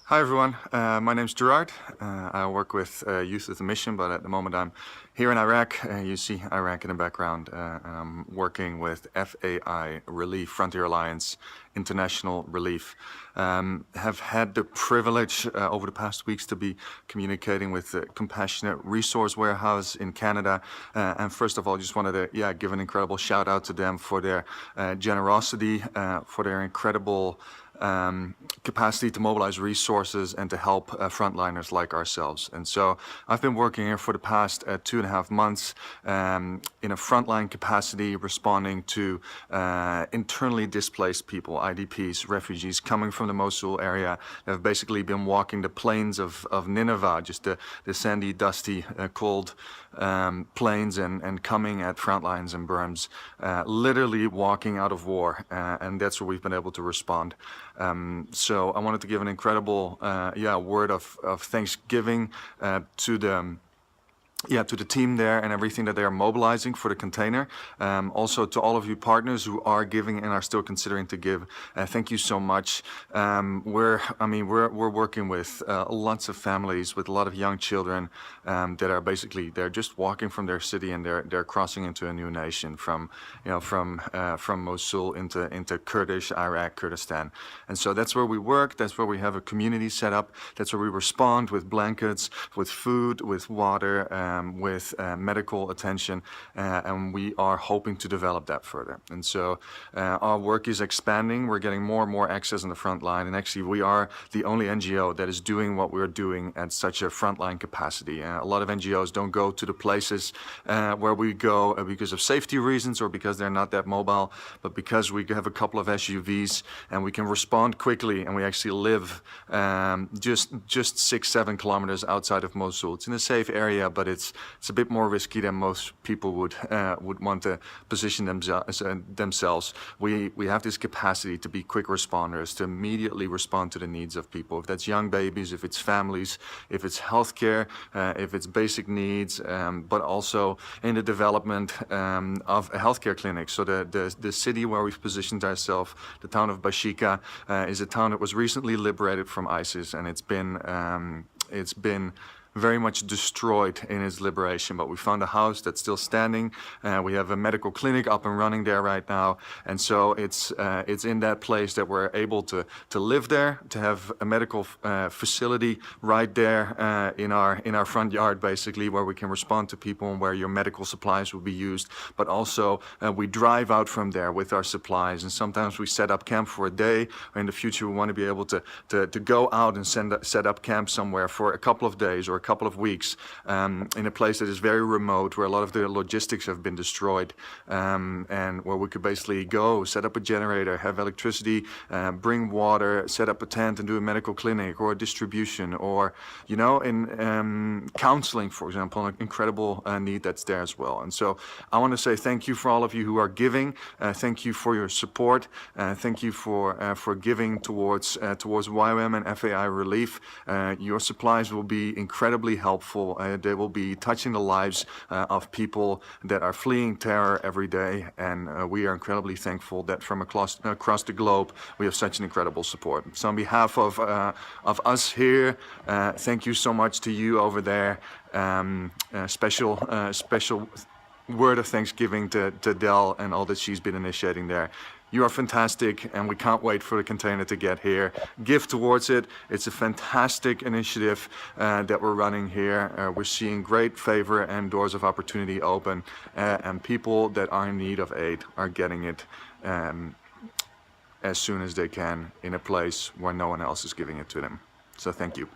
Hi everyone, my name's Gerard. I work with Youth with a Mission, but at the moment I'm here in Iraq. You see Iraq in the background. And I'm working with FAI Relief, Frontier Alliance International Relief. Have had the privilege over the past weeks to be communicating with the Compassionate Resource Warehouse in Canada. And first of all, just wanted to give an incredible shout out to them for their generosity, for their incredible capacity to mobilize resources and to help frontliners like ourselves. And so I've been working here for the past 2.5 months in a frontline capacity, responding to internally displaced people, IDPs, refugees coming from the Mosul area that have basically been walking the plains of Nineveh, just the sandy, dusty, cold plains, and coming at front lines and berms, literally walking out of war. And that's where we've been able to respond. So I wanted to give an incredible word of thanksgiving to the team there and everything that they are mobilizing for the container. Also to all of you partners who are giving and are still considering to give. Thank you so much. We're working with lots of families with a lot of young children that are basically, they're just walking from their city and they're crossing into a new nation from Mosul into Kurdish Iraq, Kurdistan. And so that's where we work. That's where we have a community set up. That's where we respond with blankets, with food, with water, with medical attention, and we are hoping to develop that further. And so our work is expanding. We're getting more and more access on the front line, and actually we are the only NGO that is doing what we're doing at such a frontline capacity. A lot of NGOs don't go to the places where we go because of safety reasons or because they're not that mobile, but because we have a couple of SUVs and we can respond quickly, and we actually live just 6-7 kilometers outside of Mosul. It's in a safe area, but it's a bit more risky than most people would want to position themselves. We have this capacity to be quick responders, to immediately respond to the needs of people. If that's young babies, if it's families, if it's healthcare, if it's basic needs, but also in the development of a healthcare clinic. So the city where we've positioned ourselves, the town of Bashika, is a town that was recently liberated from ISIS, and it's been very much destroyed in its liberation, but we found a house that's still standing. We have a medical clinic up and running there right now, and so it's in that place that we're able to live there, to have a medical facility right there in our front yard, basically, where we can respond to people and where your medical supplies will be used. But also we drive out from there with our supplies, and sometimes we set up camp for a day. In the future, we want to be able to go out and set up camp somewhere for a couple of days or a couple of weeks in a place that is very remote, where a lot of the logistics have been destroyed, and where we could basically go, set up a generator, have electricity, bring water, set up a tent and do a medical clinic or a distribution, or in counseling, for example, an incredible need that's there as well. And so I want to say thank you for all of you who are giving. Thank you for your support. Thank you for giving towards YWAM and FAI Relief. Your supplies will be incredibly helpful. They will be touching the lives of people that are fleeing terror every day, and we are incredibly thankful that from across the globe we have such an incredible support. So on behalf of us here, thank you so much to you over there. Special word of thanksgiving to Dell and all that she's been initiating there. You are fantastic, and we can't wait for the container to get here. Give towards it. It's a fantastic initiative that we're running here. We're seeing great favor and doors of opportunity open, and people that are in need of aid are getting it as soon as they can in a place where no one else is giving it to them. So thank you.